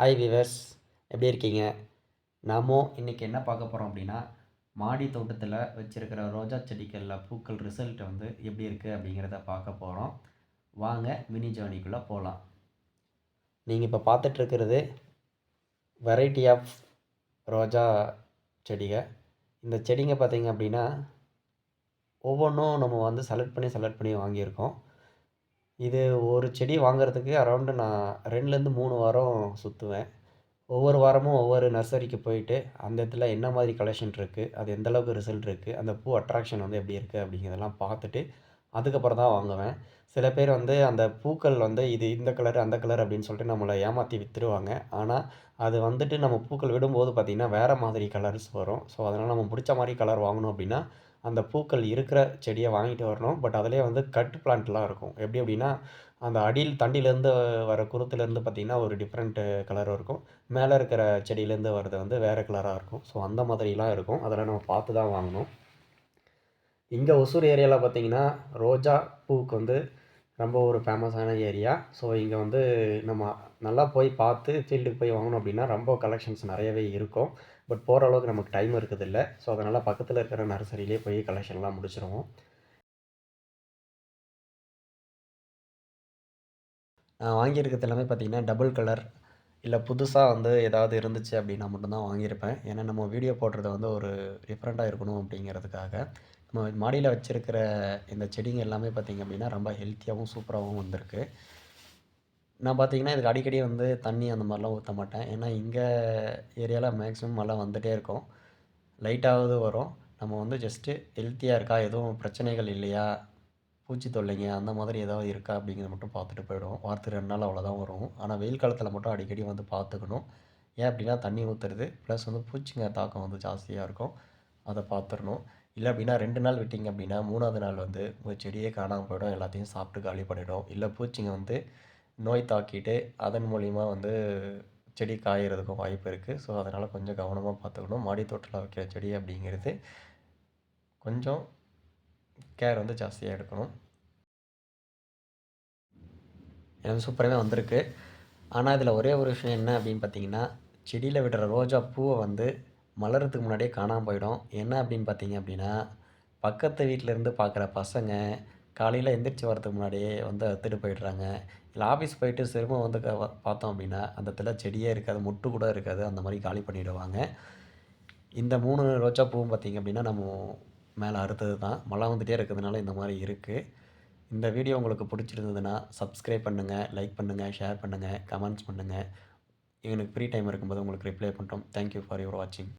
Hi viewers, எப்படி இருக்கீங்க? நாம இன்னைக்கு என்ன பார்க்க போகிறோம் அப்படின்னா, மாடி தோட்டத்தில் வச்சிருக்கிற ரோஜா செடிகளில் பூக்கள் ரிசல்ட் வந்து எப்படி இருக்குது அப்படிங்கிறத பார்க்க போகிறோம். வாங்க மினி ஜேர்னிக்குள்ளே போகலாம். நீங்கள் இப்போ பார்த்துட்ருக்கிறது வெரைட்டி ஆஃப் ரோஜா செடிங்க. இந்த செடிங்க பார்த்தீங்க அப்படின்னா ஒவ்வொன்றும் நம்ம வந்து செலக்ட் பண்ணி வாங்கியிருக்கோம். இது ஒரு செடி வாங்குறதுக்கு அரௌண்டு நான் 2லேருந்து 3 வாரம் சுற்றுவேன். ஒவ்வொரு வாரமும் ஒவ்வொரு நர்சரிக்கு போயிட்டு, அந்த இடத்துல என்ன மாதிரி கலெக்ஷன் இருக்குது, அது எந்த அளவுக்கு ரிசல்ட் இருக்குது, அந்த பூ அட்ராக்ஷன் வந்து எப்படி இருக்குது அப்படிங்கிறதெல்லாம் பார்த்துட்டு, அதுக்கப்புறம் தான் வாங்குவேன். சில பேர் வந்து அந்த பூக்கள் வந்து இது இந்த கலர், அந்த கலர் அப்படின்னு சொல்லிட்டு நம்மள ஏமாத்தி வித்துருவாங்க. ஆனா, அது வந்துட்டு நம்ம பூக்கள் விடும்போது பார்த்தீங்கன்னா, வேற மாதிரி கலர்ஸ் வரும். ஸோ, அதனால நம்ம புடிச்ச மாரி கலர் வாங்கணும் அப்படின்னா, அந்த பூக்கள் இருக்கிற செடிய வாங்கிட்டு வரணும். பட் அதிலேயே வந்து கட் பிளான்ட்லாம் இருக்கும். எப்படி அப்படின்னா, அந்த அடியில் தண்டிலேருந்து வர குருத்துலேருந்து பார்த்தீங்கன்னா, ஒரு டிஃப்ரெண்ட் கலர் இருக்கும். மேலே இருக்கிற செடியிலேருந்து வர்றது வந்து வேறு கலராக இருக்கும். ஸோ அந்த மாதிரிலாம் இருக்கும். அதெல்லாம் நம்ம பார்த்து தான் வாங்கணும். இங்கே ஒசூர் ஏரியாவில் பார்த்தீங்கன்னா, ரோஜா பூவுக்கு வந்து ரொம்ப ஒரு ஃபேமஸான ஏரியா. ஸோ இங்கே வந்து நம்ம நல்லா போய் பார்த்து ஃபீல்டுக்கு போய் வாங்கணும் அப்படின்னா, ரொம்ப கலெக்ஷன்ஸ் நிறையவே இருக்கும். பட் போகிற அளவுக்கு நமக்கு டைம் இருக்குதில்ல. ஸோ அதனால் பக்கத்தில் இருக்கிற நர்சரியிலே போய் கலெக்ஷன்லாம் முடிச்சிருவோம். நான் வாங்கியிருக்கிறது எல்லாமே பார்த்தீங்கன்னா, டபுள் கலர் இல்ல புதுசா வந்து ஏதாவது இருந்துச்சு அப்படின்னா மட்டும் தான் வாங்கியிருப்பேன். ஏன்னா நம்ம வீடியோ போடுறது வந்து ஒரு டிஃப்ரெண்ட்டா இருக்கணும் அப்படிங்கிறதுக்காக. நம்ம மாடியில வச்சிருக்கிற இந்த செடிங்க எல்லாமே பார்த்தீங்க அப்படின்னா, ரொம்ப ஹெல்த்தியாவும், சூப்பராவும் வந்திருக்கு. நான் பார்த்தீங்கன்னா, இதுக்கு அடிக்கடி வந்து தண்ணி அந்த மாரிலாம் ஊத்த மாட்டேன். ஏன்னா இங்க ஏரியால மேக்ஸிமம் மழை வந்துட்டே இருக்கும். லைட்டாவது வரும். நம்ம வந்து ஜஸ்ட்டு ஹெல்த்தியா இருக்கா? எதுவும் பிரச்சனைகள் இல்லையா? பூச்சி தொல்லைங்க அந்த மாதிரி ஏதாவது இருக்கா? அப்படிங்கிறத மட்டும் பார்த்துட்டு போயிடுவோம். வாரத்துக்கு 2 நாள் அவ்வளோதான் வரும். ஆனா வெயில் காலத்தில மட்டும் அடிக்கடி வந்து பார்த்துக்கணும். ஏன் அப்படின்னா தண்ணி ஊத்துறது, ப்ளஸ் வந்து பூச்சிங்க தாக்கம் வந்து ஜாஸ்தியா இருக்கும். அத பார்த்துறணும். இல்ல அப்படின்னா 2 நாள் விட்டீங்க அப்படின்னா, 3வது நாள் வந்து உங்க செடியே காணாம போயிடும். எல்லாத்தையும் சாப்பிட்டு காலி பண்ணிடும். இல்ல பூச்சிங்க வந்து நோய் தாக்கிட்டு, அதன் மூலியமா வந்து செடி காயறதுக்கும் வாய்ப்பு இருக்கு. ஸோ, அதனால கொஞ்சம் கவனமா பார்த்துக்கணும். மாடி தோட்டத்தில வைக்கிற செடி அப்படிங்கிறது கொஞ்சம் கேர் வந்து ஜாஸ்தியா எடுக்கணும். எனக்கு சூப்பராவே வந்திருக்கு. ஆனா, இதில ஒரே ஒரு விஷயம் என்ன அப்படின்னு பார்த்தீங்கன்னா, செடியில விடுற ரோஜா பூவ வந்து மலர்றதுக்கு முன்னாடியே காணாம போயிடும். என்ன அப்படின்னு பார்த்தீங்க அப்படின்னா, பக்கத்து வீட்ல இருந்து பார்க்குற பசங்க, காலையில எந்திரிச்சு வரதுக்கு முன்னாடியே வந்து அறுத்துட்டு போயிடுறாங்க. இல்ல ஆஃபீஸ் போயிட்டு திரும்ப வந்து பார்த்தோம் அப்படின்னா, அந்த இடத்துல செடியே இருக்காது, மொட்டு கூட இருக்காது. அந்த மாரி காலி பண்ணிடுவாங்க. இந்த 3 ரோஜா பூவும் பார்த்தீங்க அப்படின்னா, நம்ம மேல அறுத்தது தான். மழை வந்துட்டே இருக்கிறதுனால இந்த மாரி இருக்கு. இந்த வீடியோ உங்களுக்கு பிடிச்சிருந்ததுன்னா, சப்ஸ்கிரைப் பண்ணுங்க, லைக் பண்ணுங்க, ஷேர் பண்ணுங்க, கமெண்ட்ஸ் பண்ணுங்க. எனக்கு ஃப்ரீ டைம் இருக்கும்போது உங்களுக்கு ரிப்ளை பண்றோம். தேங்க் யூ ஃபார் யுவர் வாட்சிங்.